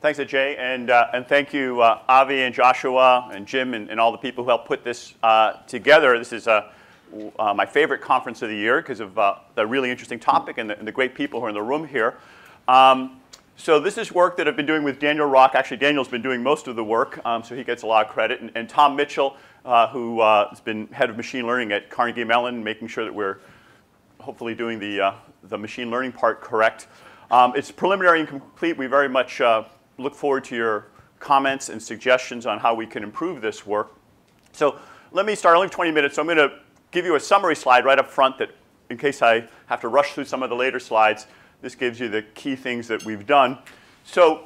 Thanks, Ajay, and thank you, Avi and Joshua and Jim and all the people who helped put this together. This is my favorite conference of the year because of the really interesting topic and the great people who are in the room here. So this is work that I've been doing with Daniel Rock. Actually, Daniel's been doing most of the work, so he gets a lot of credit. And Tom Mitchell, who has been head of machine learning at Carnegie Mellon, making sure that we're hopefully doing the machine learning part correct. It's preliminary and complete. We very much look forward to your comments and suggestions on how we can improve this work. So let me start. Only 20 minutes, so I'm going to give you a summary slide right up front that, in case I have to rush through some of the later slides, this gives you the key things that we've done. So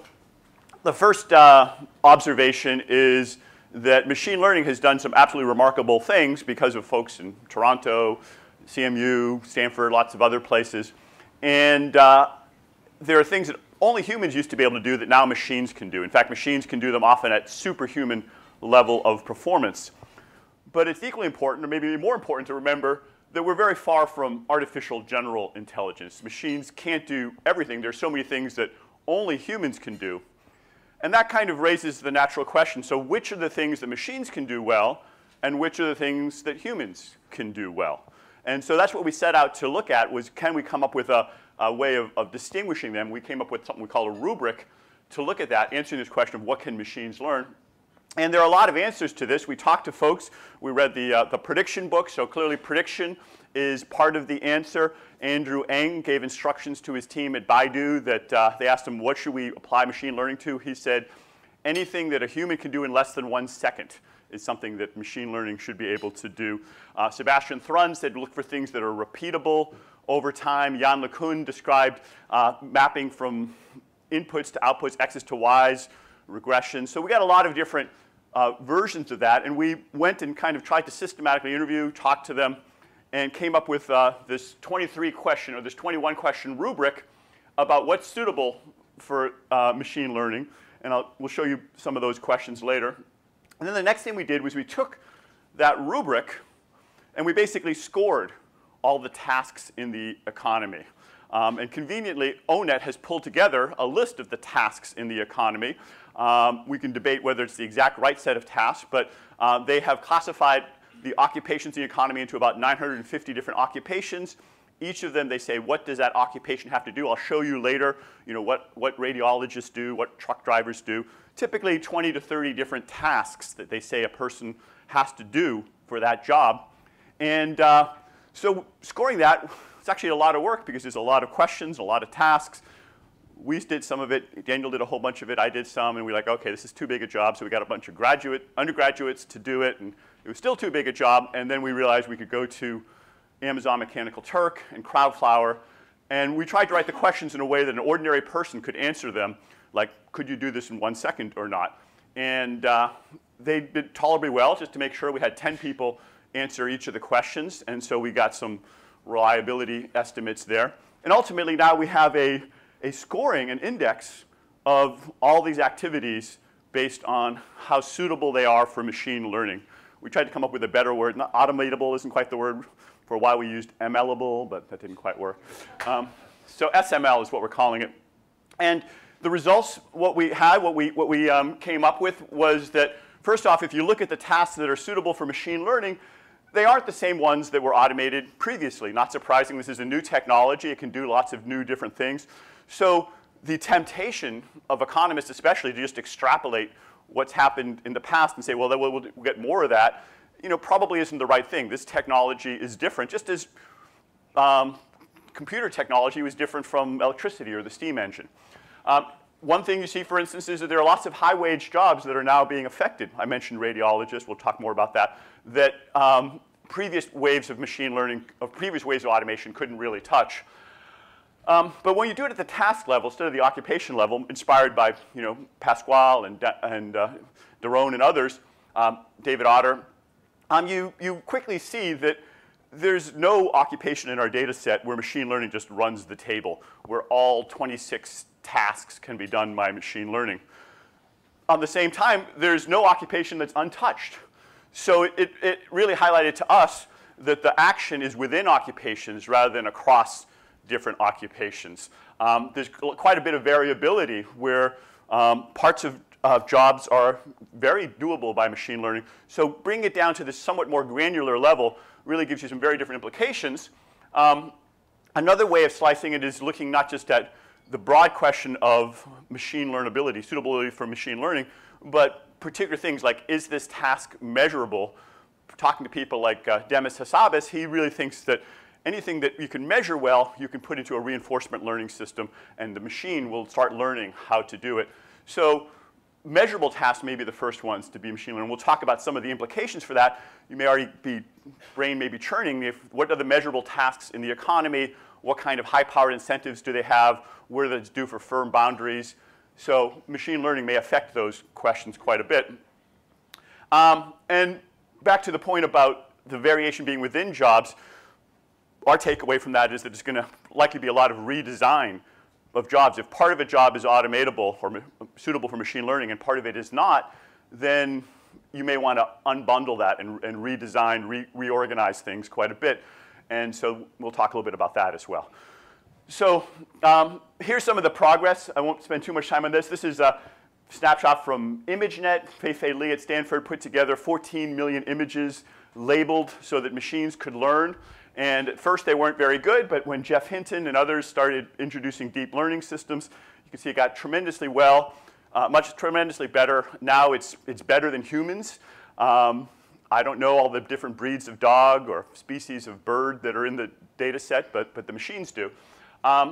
the first observation is that machine learning has done some absolutely remarkable things because of folks in Toronto, CMU, Stanford, lots of other places. And there are things that only humans used to be able to do that now machines can do. In fact, machines can do them often at superhuman level of performance. But it's equally important, or maybe more important, to remember that we're very far from artificial general intelligence. Machines can't do everything. There's so many things that only humans can do. And that kind of raises the natural question, so which are the things that machines can do well, and which are the things that humans can do well? And so that's what we set out to look at, was can we come up with a way of distinguishing them. We came up with something we call a rubric to look at that, answering this question of what can machines learn. And there are a lot of answers to this. We talked to folks. We read the prediction book, so clearly prediction is part of the answer. Andrew Ng gave instructions to his team at Baidu that they asked him, what should we apply machine learning to? He said, anything that a human can do in less than 1 second is something that machine learning should be able to do. Sebastian Thrun said look for things that are repeatable over time. Jan LeCun described mapping from inputs to outputs, X's to Y's, regression. So we got a lot of different versions of that. And we went and kind of tried to systematically interview, talk to them, and came up with this 23-question or this 21-question rubric about what's suitable for machine learning. And we'll show you some of those questions later. And then the next thing we did was we took that rubric and we basically scored all the tasks in the economy. And conveniently, Ownit has pulled together a list of the tasks in the economy. We can debate whether it's the exact right set of tasks, but they have classified the occupations in the economy into about 950 different occupations. Each of them, they say, what does that occupation have to do? I'll show you later, what radiologists do, what truck drivers do. Typically 20 to 30 different tasks that they say a person has to do for that job. And so scoring that, it's actually a lot of work because there's a lot of questions, a lot of tasks. We did some of it. Daniel did a whole bunch of it. I did some. And we were like, OK, this is too big a job. So we got a bunch of undergraduates to do it. And it was still too big a job. And then we realized we could go to Amazon Mechanical Turk and Crowdflower. And we tried to write the questions in a way that an ordinary person could answer them, like, could you do this in 1 second or not? And they did tolerably well, just to make sure. We had 10 people answer each of the questions. And so we got some reliability estimates there. And ultimately, now we have a scoring, an index of all these activities based on how suitable they are for machine learning. We tried to come up with a better word. Not automatable isn't quite the word. For a while, we used MLable, but that didn't quite work. So SML is what we're calling it. And the results, what we came up with was that, first off, if you look at the tasks that are suitable for machine learning, they aren't the same ones that were automated previously. Not surprising, this is a new technology. It can do lots of new different things. So the temptation of economists especially to just extrapolate what's happened in the past and say, well, we'll get more of that, probably isn't the right thing. This technology is different, just as computer technology was different from electricity or the steam engine. One thing you see, for instance, is that there are lots of high-wage jobs that are now being affected. I mentioned radiologists. We'll talk more about that. That previous waves of machine learning, previous waves of automation couldn't really touch. But when you do it at the task level instead of the occupation level, inspired by Pasquale and Daron and others, David Otter, you quickly see that there's no occupation in our data set where machine learning just runs the table, where all 26 tasks can be done by machine learning. On the same time, there's no occupation that's untouched. So it really highlighted to us that the action is within occupations rather than across different occupations. There's quite a bit of variability where Parts of jobs are very doable by machine learning. So bringing it down to this somewhat more granular level really gives you some very different implications. Another way of slicing it is looking not just at the broad question of machine learnability, suitability for machine learning, but particular things like, is this task measurable? Talking to people like Demis Hassabis, he really thinks that anything that you can measure well, you can put into a reinforcement learning system, and the machine will start learning how to do it. So measurable tasks may be the first ones to be machine learning. We'll talk about some of the implications for that. You may already brain may be churning. What are the measurable tasks in the economy? What kind of high-powered incentives do they have? What do they do for firm boundaries? So machine learning may affect those questions quite a bit. And back to the point about the variation being within jobs, our takeaway from that is that there's going to likely be a lot of redesign of jobs. If part of a job is automatable or suitable for machine learning and part of it is not, then you may want to unbundle that and redesign, reorganize things quite a bit. And so we'll talk a little bit about that as well. So here's some of the progress. I won't spend too much time on this. This is a snapshot from ImageNet. Fei-Fei Li at Stanford put together 14 million images labeled so that machines could learn. And at first they weren't very good, but when Jeff Hinton and others started introducing deep learning systems, you can see it got tremendously well, tremendously better. Now it's better than humans. I don't know all the different breeds of dog or species of bird that are in the data set, but the machines do.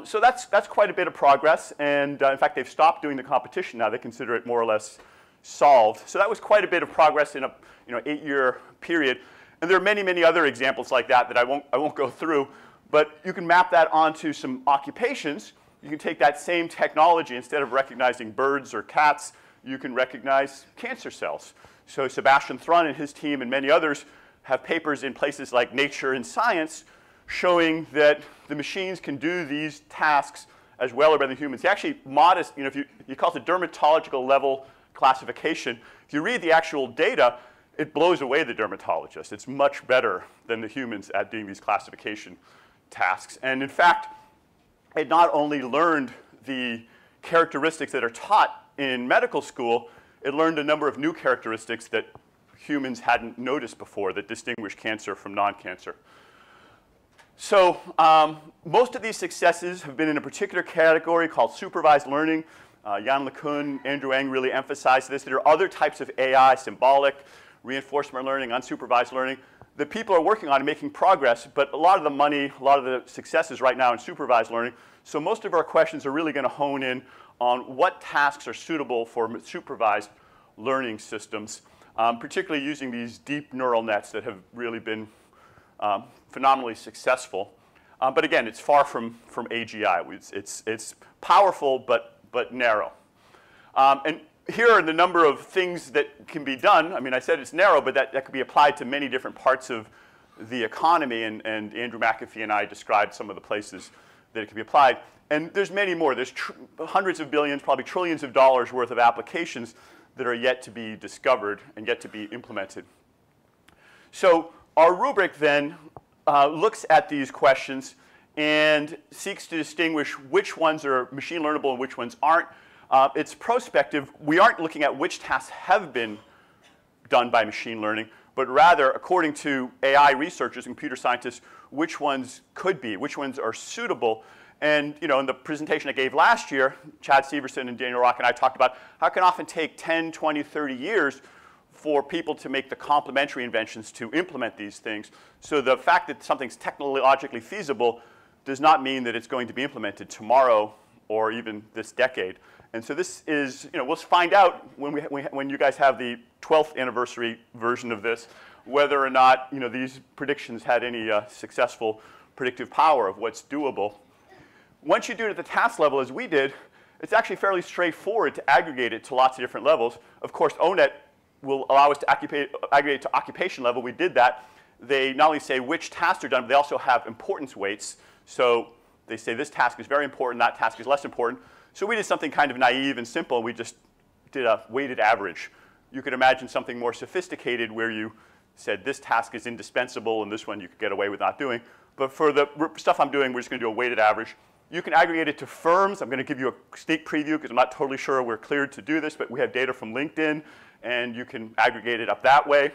So that's quite a bit of progress, and in fact, they've stopped doing the competition now. They consider it more or less solved. So that was quite a bit of progress in a 8-year period. And there are many, many other examples like that I won't go through, but you can map that onto some occupations. You can take that same technology, instead of recognizing birds or cats, you can recognize cancer cells. So Sebastian Thrun and his team and many others have papers in places like Nature and Science showing that the machines can do these tasks as well or better than humans. Actually, modest, if you call it the dermatological level classification, if you read the actual data, it blows away the dermatologist. It's much better than the humans at doing these classification tasks. And in fact, it not only learned the characteristics that are taught in medical school, it learned a number of new characteristics that humans hadn't noticed before that distinguish cancer from non-cancer. So most of these successes have been in a particular category called supervised learning. Jan LeCun, Andrew Ng really emphasized this. There are other types of AI, symbolic, reinforcement learning, unsupervised learning, that people are working on and making progress, but a lot of the money, a lot of the successes right now in supervised learning. So most of our questions are really going to hone in on what tasks are suitable for supervised learning systems, particularly using these deep neural nets that have really been phenomenally successful. But again, it's far from AGI. It's powerful, but narrow. And here are the number of things that can be done. I mean, I said it's narrow, but that could be applied to many different parts of the economy. And Andrew McAfee and I described some of the places that it can be applied. And there's many more. There's hundreds of billions, probably trillions of dollars worth of applications that are yet to be discovered and yet to be implemented. So our rubric then looks at these questions and seeks to distinguish which ones are machine learnable and which ones aren't. It's prospective. We aren't looking at which tasks have been done by machine learning, but rather, according to AI researchers and computer scientists, which ones could be, which ones are suitable. And in the presentation I gave last year, Chad Severson and Daniel Rock and I talked about how it can often take 10, 20, 30 years for people to make the complementary inventions to implement these things. So the fact that something's technologically feasible does not mean that it's going to be implemented tomorrow or even this decade. And so this is, we'll find out when you guys have the 12th anniversary version of this, whether or not these predictions had any successful predictive power of what's doable. Once you do it at the task level, as we did, it's actually fairly straightforward to aggregate it to lots of different levels. Of course, Ownit will allow us to aggregate to occupation level. We did that. They not only say which tasks are done, but they also have importance weights. So they say this task is very important, that task is less important. So we did something kind of naive and simple. We just did a weighted average. You could imagine something more sophisticated where you said this task is indispensable and this one you could get away with not doing. But for the stuff I'm doing, we're just going to do a weighted average. You can aggregate it to firms. I'm going to give you a sneak preview because I'm not totally sure we're cleared to do this, but we have data from LinkedIn, and you can aggregate it up that way.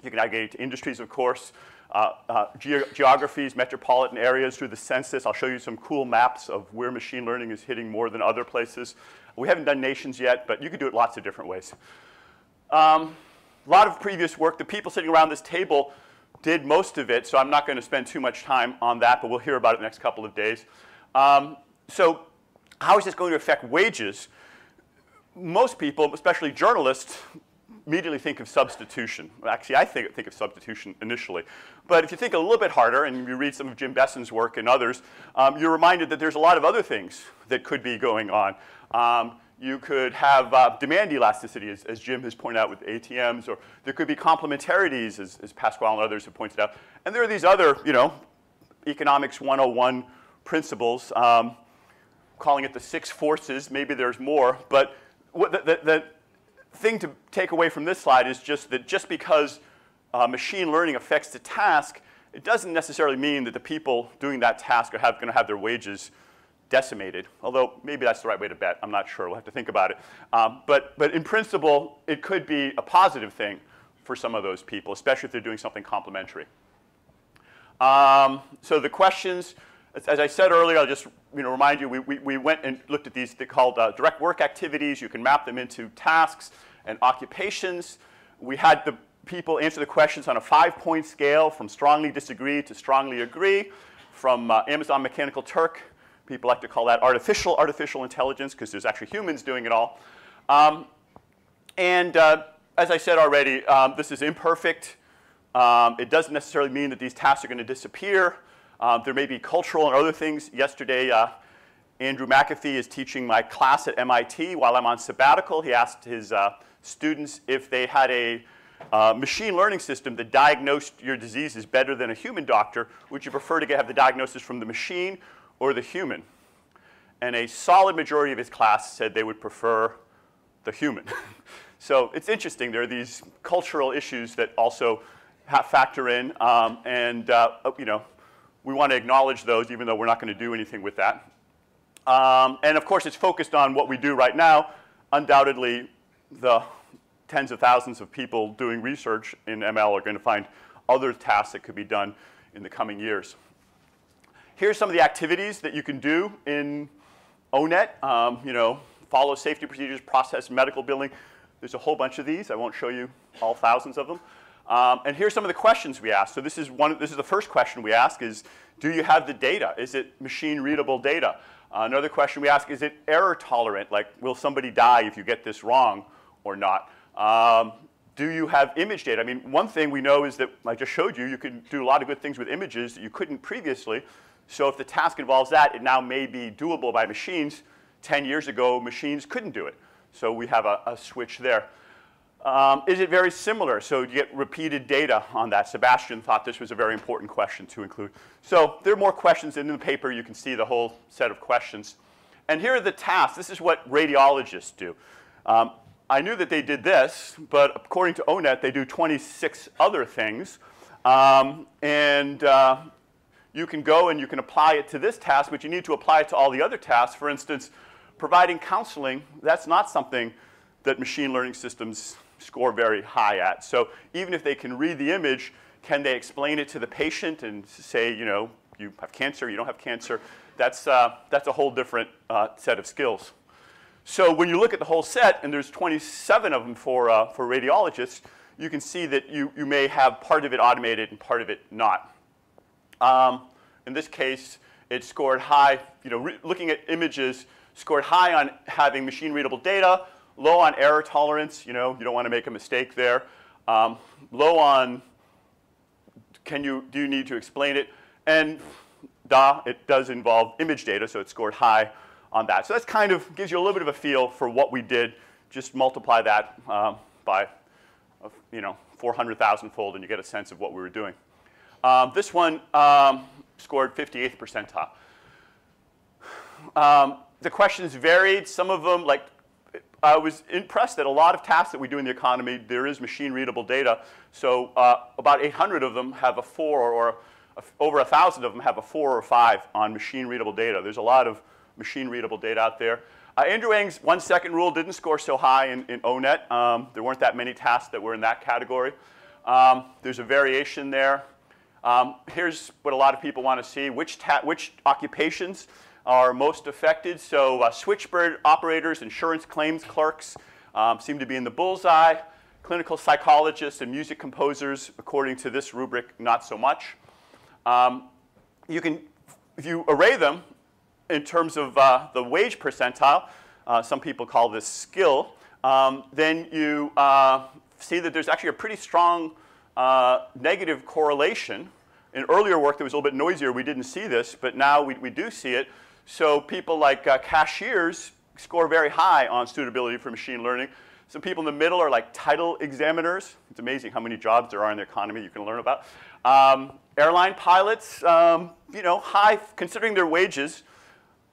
You can aggregate it to industries, of course, geographies, metropolitan areas through the census. I'll show you some cool maps of where machine learning is hitting more than other places. We haven't done nations yet, but you can do it lots of different ways. A lot of previous work. The people sitting around this table did most of it, so I'm not going to spend too much time on that, but we'll hear about it in the next couple of days. So how is this going to affect wages? Most people, especially journalists, immediately think of substitution. Well, actually, I think of substitution initially. But if you think a little bit harder, and you read some of Jim Besson's work and others, you're reminded that there's a lot of other things that could be going on. You could have demand elasticity, as Jim has pointed out with ATMs, or there could be complementarities, as Pasquale and others have pointed out. And there are these other, Economics 101 principles, calling it the 6 forces. Maybe there's more. But the thing to take away from this slide is just that just because machine learning affects the task, it doesn't necessarily mean that the people doing that task are going to have their wages decimated, although maybe that's the right way to bet. I'm not sure. We'll have to think about it. But in principle, it could be a positive thing for some of those people, especially if they're doing something complementary. So the questions, as I said earlier, I'll just remind you, we went and looked at these. They're called direct work activities. You can map them into tasks and occupations. We had the people answer the questions on a 5-point scale from strongly disagree to strongly agree. From Amazon Mechanical Turk, people like to call that artificial intelligence because there's actually humans doing it all. As I said already, this is imperfect. It doesn't necessarily mean that these tasks are going to disappear. There may be cultural and other things. Yesterday, Andrew McAfee is teaching my class at MIT while I'm on sabbatical. He asked his students if they had a machine learning system that diagnosed your diseases better than a human doctor, would you prefer to have the diagnosis from the machine or the human? And a solid majority of his class said they would prefer the human. So it's interesting. There are these cultural issues that also factor in, we want to acknowledge those, even though we're not going to do anything with that. And of course, it's focused on what we do right now. Undoubtedly, the tens of thousands of people doing research in ML are going to find other tasks that could be done in the coming years. Here's some of the activities that you can do in Ownit. Follow safety procedures, process medical billing. There's a whole bunch of these. I won't show you all thousands of them. And here's some of the questions we ask. So this is the first question we ask is, do you have the data? Is it machine readable data? Another question we ask, is it error tolerant? Like, will somebody die if you get this wrong or not? Do you have image data? I mean, one thing we know is that I just showed you, you can do a lot of good things with images that you couldn't previously. So if the task involves that, it now may be doable by machines. 10 years ago, machines couldn't do it. So we have a switch there. Is it very similar? So you get repeated data on that. Sebastian thought this was a very important question to include. So there are more questions in the paper. You can see the whole set of questions. And here are the tasks. This is what radiologists do. I knew that they did this, but according to Ownit, they do 26 other things. You can go and you can apply it to this task, but you need to apply it to all the other tasks. For instance, providing counseling, that's not something that machine learning systems score very high at. So even if they can read the image, can they explain it to the patient and say, you have cancer, you don't have cancer? That's a whole different set of skills. So when you look at the whole set, and there's 27 of them for radiologists, you can see that you may have part of it automated and part of it not. In this case, it scored high, looking at images, scored high on having machine readable data, low on error tolerance, you don't want to make a mistake there. Low on do you need to explain it? And it does involve image data, so it scored high on that. So that's kind of gives you a little bit of a feel for what we did. Just multiply that by 400,000 fold, and you get a sense of what we were doing. This one scored 58th percentile. The questions varied. Some of them, I was impressed that a lot of tasks that we do in the economy, there is machine readable data. So about 800 of them have a 4 or over 1,000 of them have a 4 or 5 on machine-readable data. There's a lot of machine-readable data out there. Andrew Ng's 1-second rule didn't score so high in Ownit. There weren't that many tasks that were in that category. There's a variation there. Here's what a lot of people want to see. Which occupations are most affected? So switchboard operators, insurance claims clerks seem to be in the bullseye. Clinical psychologists and music composers, according to this rubric, not so much. If you array them in terms of the wage percentile, some people call this skill, then you see that there's actually a pretty strong negative correlation. In earlier work that was a little bit noisier, we didn't see this, but now we do see it. So people like cashiers score very high on suitability for machine learning. Some people in the middle are like title examiners. It's amazing how many jobs there are in the economy you can learn about. Airline pilots, high considering their wages,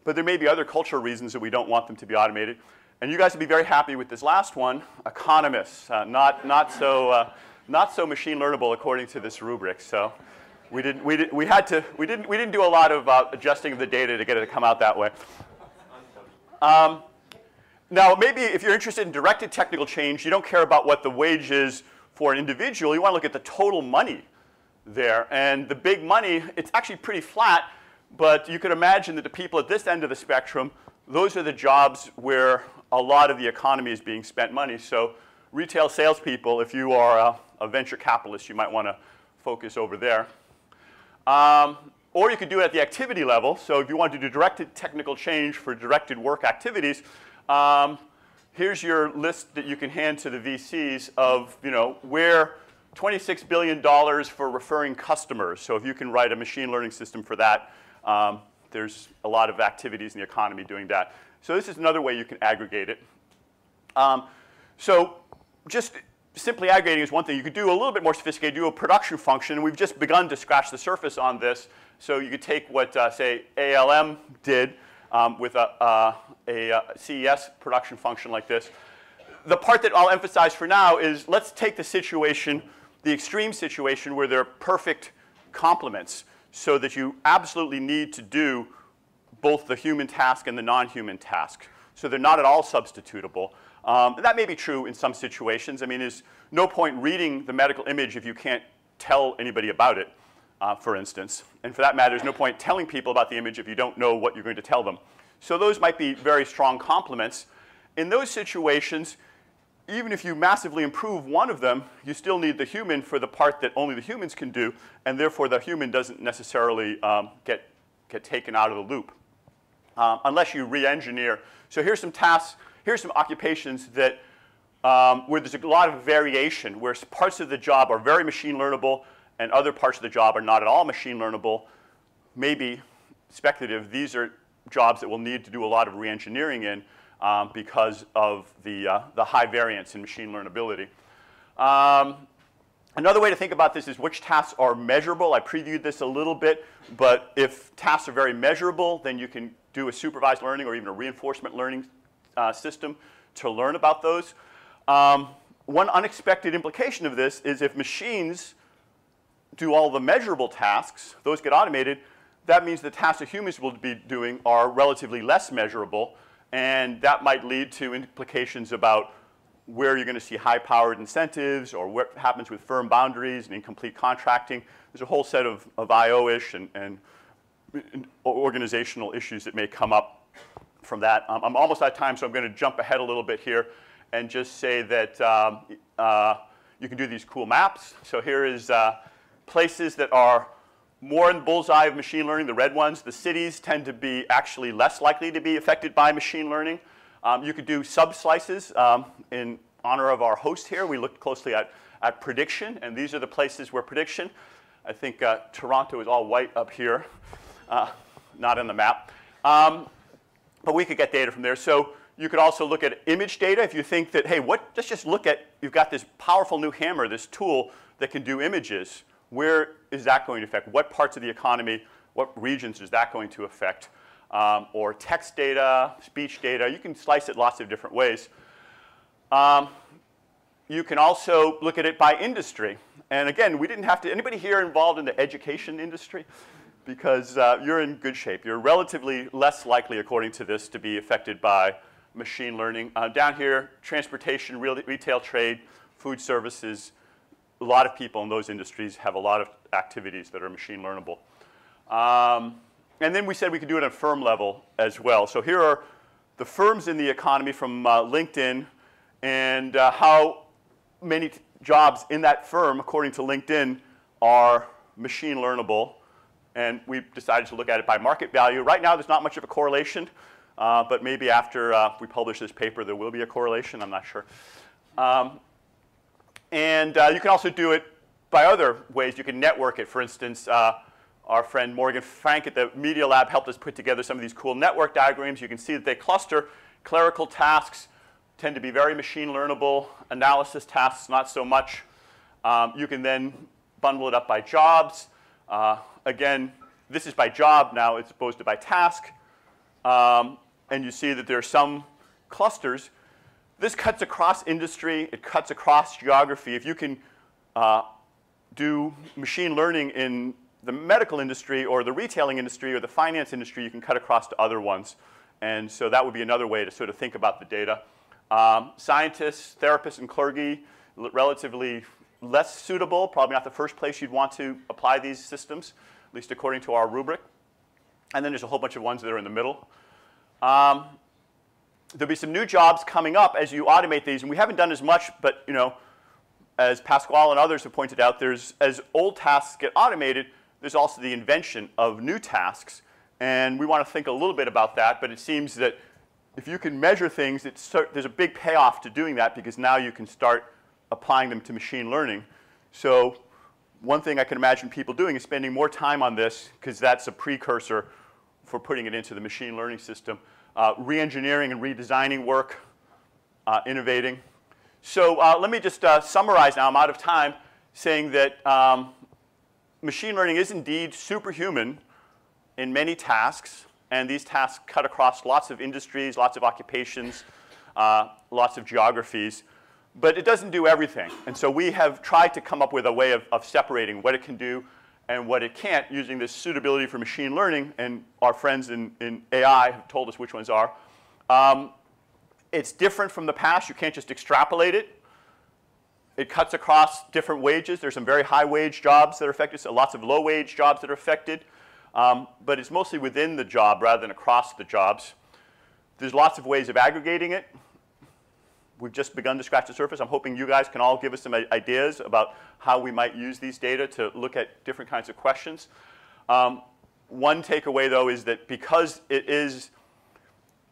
but there may be other cultural reasons that we don't want them to be automated. And you guys would be very happy with this last one, economists, not so machine learnable according to this rubric. So we didn't do a lot of adjusting of the data to get it to come out that way. Now, maybe if you're interested in directed technical change, you don't care about what the wage is for an individual. You want to look at the total money there. And the big money, it's actually pretty flat, but you can imagine that the people at this end of the spectrum, those are the jobs where a lot of the economy is being spent money. So retail salespeople, if you are a venture capitalist, you might want to focus over there. Or you could do it at the activity level. So if you want to do directed technical change for directed work activities, here's your list that you can hand to the VCs of, where $26 billion for referring customers. So if you can write a machine learning system for that, there's a lot of activities in the economy doing that. So this is another way you can aggregate it. So just simply aggregating is one thing. You could do a little bit more sophisticated, do a production function. We've just begun to scratch the surface on this. So you could take what, say, ALM did with a CES production function like this. The part that I'll emphasize for now is let's take the situation, the extreme situation where they're perfect complements so that you absolutely need to do both the human task and the non-human task. So they're not at all substitutable. That may be true in some situations. I mean, there's no point reading the medical image if you can't tell anybody about it, for instance. And for that matter, there's no point telling people about the image if you don't know what you're going to tell them. So those might be very strong complements. In those situations, even if you massively improve one of them, you still need the human for the part that only the humans can do, and therefore the human doesn't necessarily get taken out of the loop, unless you re-engineer. So here's some tasks, here's some occupations that where there's a lot of variation, where parts of the job are very machine learnable and other parts of the job are not at all machine learnable. Maybe speculative, these are jobs that will need to do a lot of re-engineering in because of the high variance in machine learnability. Another way to think about this is which tasks are measurable. I previewed this a little bit, but if tasks are very measurable, then you can do a supervised learning or even a reinforcement learning system to learn about those. One unexpected implication of this is if machines do all the measurable tasks, those get automated, that means the tasks that humans will be doing are relatively less measurable, and that might lead to implications about where you're going to see high-powered incentives or what happens with firm boundaries and incomplete contracting. There's a whole set of IO-ish and organizational issues that may come up from that. I'm almost out of time, so I'm going to jump ahead a little bit here and just say that you can do these cool maps. So here is places that are more in the bullseye of machine learning, the red ones. The cities tend to be actually less likely to be affected by machine learning. You could do sub-slices. In honor of our host here, we looked closely at prediction, and these are the places where prediction. I think Toronto is all white up here, not in the map. But we could get data from there. So you could also look at image data if you think that, hey, let's just look at, you've got this powerful new hammer, this tool that can do images. Where is that going to affect? What parts of the economy, what regions is that going to affect? Or text data, speech data. You can slice it lots of different ways. You can also look at it by industry. And again, we didn't have to, anybody here involved in the education industry? Because you're in good shape. You're relatively less likely, according to this, to be affected by machine learning. Down here, transportation, retail trade, food services, a lot of people in those industries have a lot of activities that are machine learnable. And then we said we could do it at a firm level as well. So here are the firms in the economy from LinkedIn and how many jobs in that firm, according to LinkedIn, are machine learnable. And we decided to look at it by market value. Right now, there's not much of a correlation. But maybe after we publish this paper, there will be a correlation. I'm not sure. And you can also do it by other ways. You can network it. For instance, our friend Morgan Frank at the Media Lab helped us put together some of these cool network diagrams. You can see that they cluster. Clerical tasks tend to be very machine learnable. Analysis tasks, not so much. You can then bundle it up by jobs. Again, this is by job now as opposed to by task. And you see that there are some clusters. This cuts across industry. It cuts across geography. If you can do machine learning in the medical industry or the retailing industry or the finance industry, you can cut across to other ones. And so that would be another way to sort of think about the data. Scientists, therapists, and clergy, relatively less suitable, probably not the first place you'd want to apply these systems, at least according to our rubric. And then there's a whole bunch of ones that are in the middle. There'll be some new jobs coming up as you automate these, and we haven't done as much, but you know, as Pasquale and others have pointed out, as old tasks get automated, there's also the invention of new tasks, and we want to think a little bit about that, but it seems that if you can measure things, there's a big payoff to doing that because now you can start applying them to machine learning. So one thing I can imagine people doing is spending more time on this because that's a precursor for putting it into the machine learning system. Re-engineering and redesigning work, innovating. So let me just summarize now. I'm out of time, saying that machine learning is indeed superhuman in many tasks, and these tasks cut across lots of industries, lots of occupations, lots of geographies. But it doesn't do everything. And so we have tried to come up with a way of separating what it can do and what it can't using this suitability for machine learning, and our friends in AI have told us which ones are. It's different from the past. You can't just extrapolate it. It cuts across different wages. There's some very high-wage jobs that are affected, so lots of low-wage jobs that are affected. But it's mostly within the job rather than across the jobs. There's lots of ways of aggregating it. We've just begun to scratch the surface. I'm hoping you guys can all give us some ideas about how we might use these data to look at different kinds of questions. One takeaway, though, is that because it is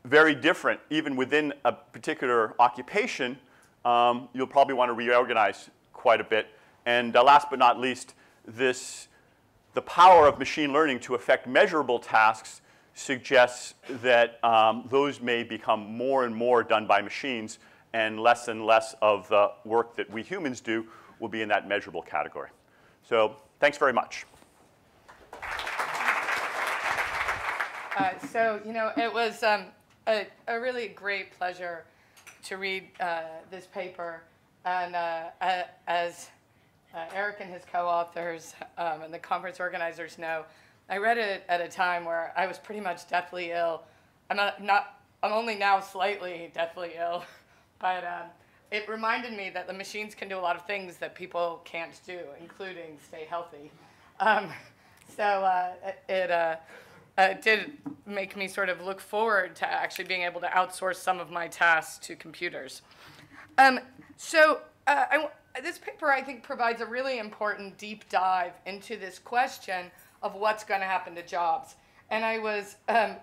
very different, even within a particular occupation, you'll probably want to reorganize quite a bit. And last but not least, the power of machine learning to affect measurable tasks suggests that those may become more and more done by machines, and less of the work that we humans do will be in that measurable category. So thanks very much. So, you know, it was a really great pleasure to read this paper. And as Erik and his co-authors and the conference organizers know, I read it at a time where I was pretty much deathly ill. I'm only now slightly deathly ill. But it reminded me that the machines can do a lot of things that people can't do, including stay healthy. It did make me sort of look forward to actually being able to outsource some of my tasks to computers. This paper, I think, provides a really important deep dive into this question of what's going to happen to jobs. And I was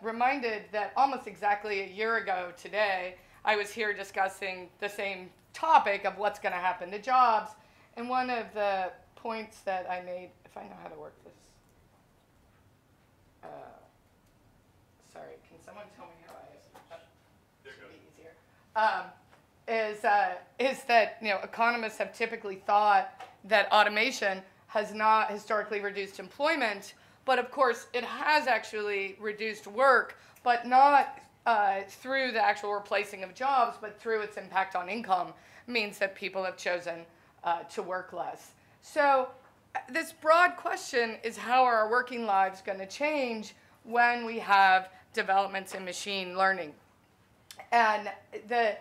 reminded that almost exactly a year ago today, I was here discussing the same topic of what's going to happen to jobs. And one of the points that I made, if I know how to work this. Sorry, can someone tell me how should be easier? Is that, you know, economists have typically thought that automation has not historically reduced employment, but of course it has actually reduced work, but not through the actual replacing of jobs, but through its impact on income, means that people have chosen to work less. So this broad question is, how are our working lives going to change when we have developments in machine learning? And the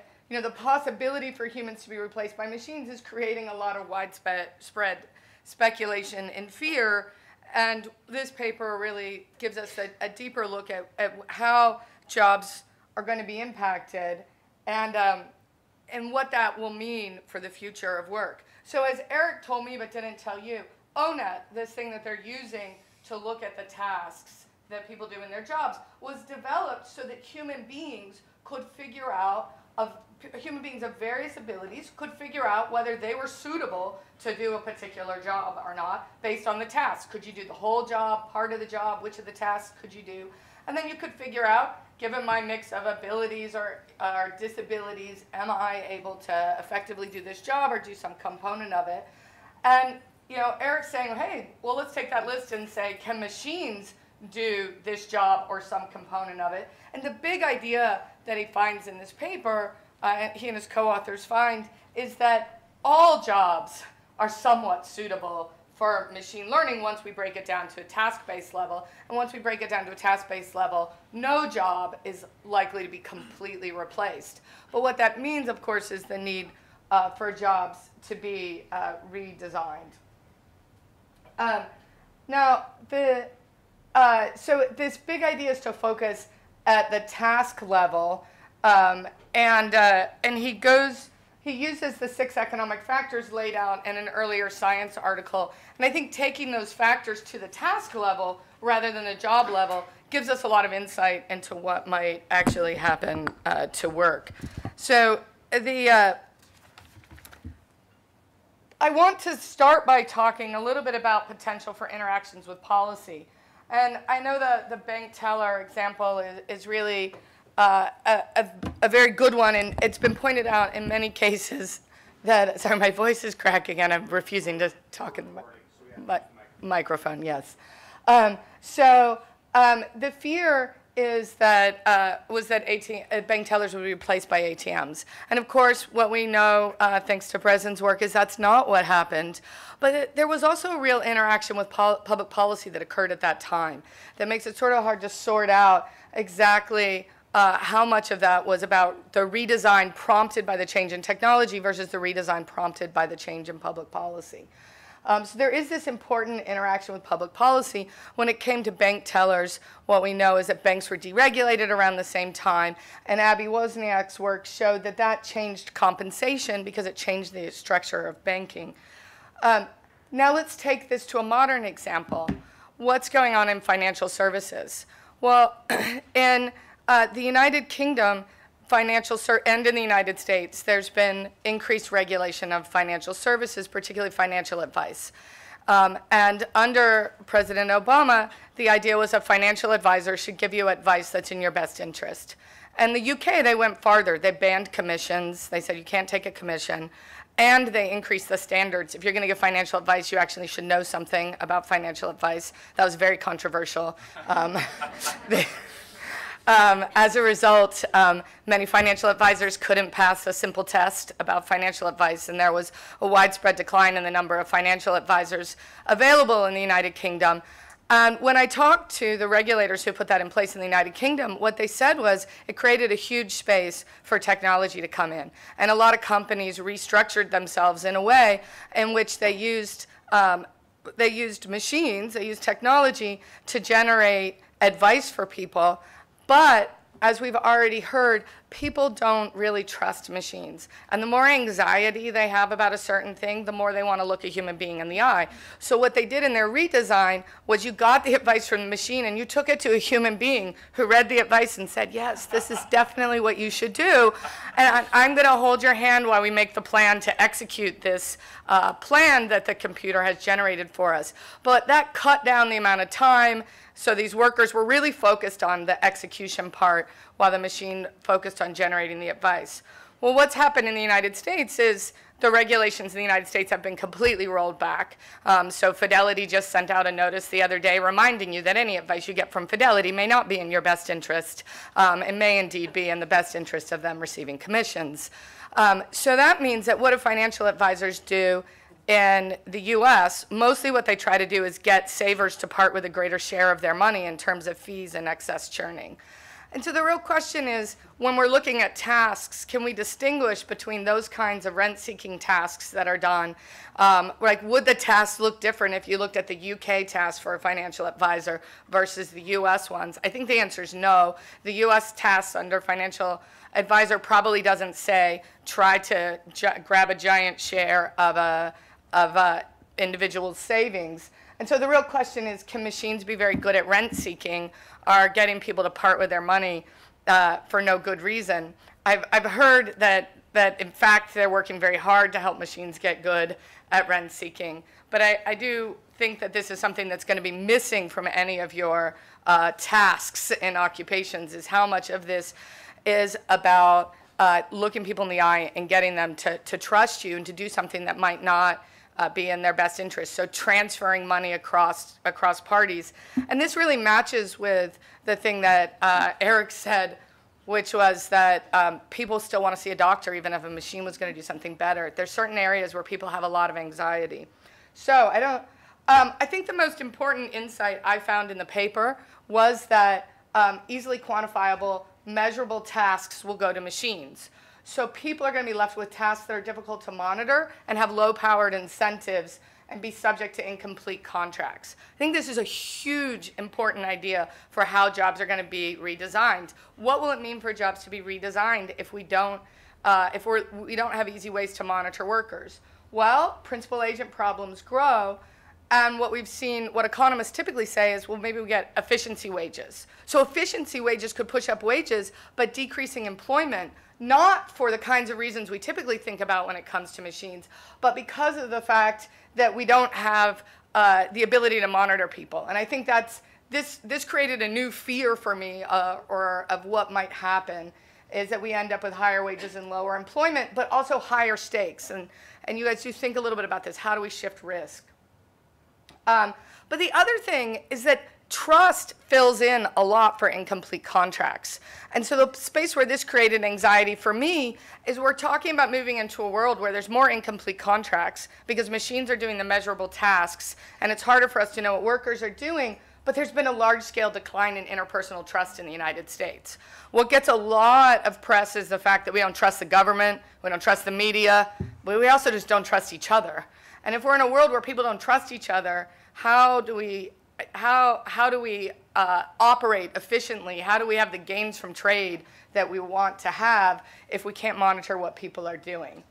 possibility for humans to be replaced by machines is creating a lot of widespread speculation and fear. And this paper really gives us a deeper look at how jobs are going to be impacted and what that will mean for the future of work. So as Erik told me but didn't tell you, Ownit, this thing that they're using to look at the tasks that people do in their jobs, was developed so that human beings could figure out, human beings of various abilities could figure out whether they were suitable to do a particular job or not based on the task. Could you do the whole job, part of the job, which of the tasks could you do? And then you could figure out, given my mix of abilities or disabilities, am I able to effectively do this job or do some component of it? And Erik's saying, hey, well, let's take that list and say, can machines do this job or some component of it? And the big idea that he finds in this paper, he and his co-authors find, is that all jobs are somewhat suitable for machine learning once we break it down to a task-based level. And once we break it down to a task-based level, no job is likely to be completely replaced. But what that means, of course, is the need for jobs to be redesigned. So this big idea is to focus at the task level, and he uses the 6 economic factors laid out in an earlier Science article. And I think taking those factors to the task level rather than the job level gives us a lot of insight into what might actually happen to work. So I want to start by talking a little bit about potential for interactions with policy. And I know the bank teller example is really a very good one, and it's been pointed out in many cases that, sorry, my voice is cracking and I'm refusing to talk in the microphone, yes. The fear is that, bank tellers would be replaced by ATMs. And of course, what we know, thanks to Bryson's work, is that's not what happened. But there was also a real interaction with public policy that occurred at that time that makes it sort of hard to sort out exactly how much of that was about the redesign prompted by the change in technology versus the redesign prompted by the change in public policy. So there is this important interaction with public policy. When it came to bank tellers, what we know is that banks were deregulated around the same time, and Abby Wozniak's work showed that that changed compensation because it changed the structure of banking. Now let's take this to a modern example. What's going on in financial services? Well, in the United Kingdom, and in the United States, there's been increased regulation of financial services, particularly financial advice. And under President Obama, the idea was a financial advisor should give you advice that's in your best interest. And the UK, they went farther. They banned commissions. They said you can't take a commission. And they increased the standards. If you're going to give financial advice, you actually should know something about financial advice. That was very controversial. As a result, many financial advisors couldn't pass a simple test about financial advice, and there was a widespread decline in the number of financial advisors available in the United Kingdom. And when I talked to the regulators who put that in place in the United Kingdom, what they said was it created a huge space for technology to come in. And a lot of companies restructured themselves in a way in which they used machines, they used technology to generate advice for people. But as we've already heard, people don't really trust machines. And the more anxiety they have about a certain thing, the more they want to look a human being in the eye. So what they did in their redesign was you got the advice from the machine and you took it to a human being who read the advice and said, yes, this is definitely what you should do. And I'm going to hold your hand while we make the plan to execute this plan that the computer has generated for us. But that cut down the amount of time. So these workers were really focused on the execution part while the machine focused on generating the advice. Well, what's happened in the United States is the regulations in the United States have been completely rolled back. So Fidelity just sent out a notice the other day reminding you that any advice you get from Fidelity may not be in your best interest. It may indeed be in the best interest of them receiving commissions. So that means that what do financial advisors do in the US, mostly what they try to do is get savers to part with a greater share of their money in terms of fees and excess churning. And so the real question is, when we're looking at tasks, can we distinguish between those kinds of rent-seeking tasks that are done? Like, would the tasks look different if you looked at the UK task for a financial advisor versus the US ones? I think the answer is no. The US tasks under financial advisor probably doesn't say, try to grab a giant share of a individual's savings. And so the real question is, can machines be very good at rent-seeking or getting people to part with their money for no good reason? I've heard that in fact they're working very hard to help machines get good at rent-seeking. But I do think that this is something that's going to be missing from any of your tasks in occupations, is how much of this is about looking people in the eye and getting them to trust you and to do something that might not be in their best interest. So transferring money across parties. And this really matches with the thing that Erik said, which was that people still want to see a doctor even if a machine was going to do something better. There's certain areas where people have a lot of anxiety. So I think the most important insight I found in the paper was that easily quantifiable, measurable tasks will go to machines. So people are going to be left with tasks that are difficult to monitor and have low-powered incentives and be subject to incomplete contracts. I think this is a huge, important idea for how jobs are going to be redesigned. What will it mean for jobs to be redesigned if we don't have easy ways to monitor workers? Well, principal agent problems grow. And what we've seen, what economists typically say is, well, maybe we get efficiency wages. So efficiency wages could push up wages, but decreasing employment, not for the kinds of reasons we typically think about when it comes to machines, but because of the fact that we don't have the ability to monitor people. And I think this created a new fear for me, or of what might happen, is that we end up with higher wages and lower employment, but also higher stakes. And you guys do think a little bit about this. How do we shift risk? But the other thing is that trust fills in a lot for incomplete contracts. And so the space where this created anxiety for me is we're talking about moving into a world where there's more incomplete contracts because machines are doing the measurable tasks, and it's harder for us to know what workers are doing, but there's been a large-scale decline in interpersonal trust in the United States. What gets a lot of press is the fact that we don't trust the government, we don't trust the media, but we also just don't trust each other. And if we're in a world where people don't trust each other, how do we operate efficiently? How do we have the gains from trade that we want to have if we can't monitor what people are doing?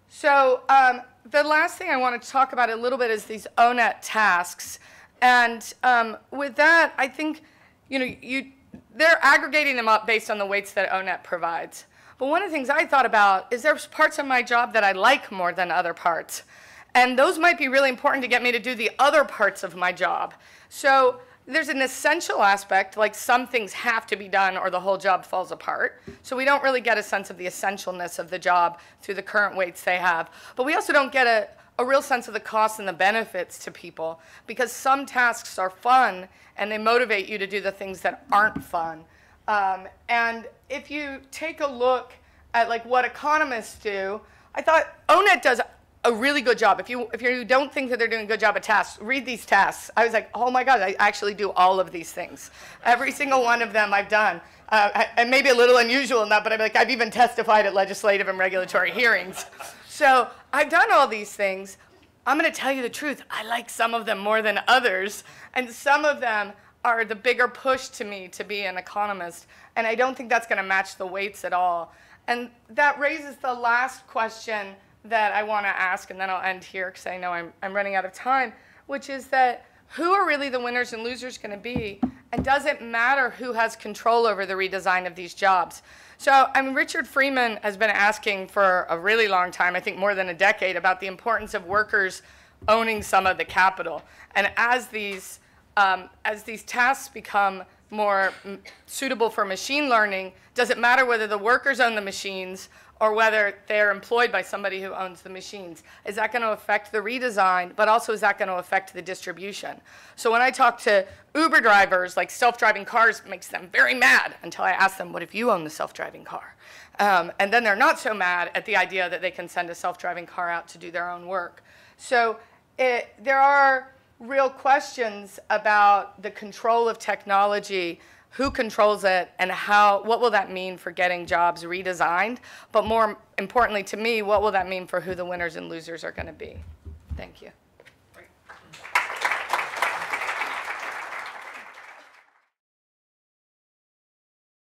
So the last thing I want to talk about a little bit is these Ownit tasks. And with that, I think they're aggregating them up based on the weights that Ownit provides. But one of the things I thought about is there's parts of my job that I like more than other parts. And those might be really important to get me to do the other parts of my job. So there's an essential aspect, like some things have to be done or the whole job falls apart. So we don't really get a sense of the essentialness of the job through the current weights they have. But we also don't get a real sense of the costs and the benefits to people, because some tasks are fun and they motivate you to do the things that aren't fun. And if you take a look at like what economists do, I thought Ownit does a really good job. If you don't think that they're doing a good job at tasks, read these tasks. I was like, oh my God, I actually do all of these things. Every single one of them I've done. And maybe a little unusual in that, but I've even testified at legislative and regulatory hearings. So I've done all these things. I'm going to tell you the truth. I like some of them more than others. And some of them are the bigger push to me to be an economist. And I don't think that's going to match the weights at all. And that raises the last question that I want to ask, and then I'll end here because I know I'm running out of time, which is that who are really the winners and losers going to be? And does it matter who has control over the redesign of these jobs? So Richard Freeman has been asking for a really long time, I think more than a decade, about the importance of workers owning some of the capital. And as these tasks become more suitable for machine learning, does it matter whether the workers own the machines or whether they're employed by somebody who owns the machines? Is that going to affect the redesign, but also is that going to affect the distribution? So when I talk to Uber drivers, like self-driving cars makes them very mad until I ask them, what if you own the self-driving car? And then they're not so mad at the idea that they can send a self-driving car out to do their own work. So there are real questions about the control of technology, who controls it, and what will that mean for getting jobs redesigned? But more importantly to me, what will that mean for who the winners and losers are going to be? Thank you.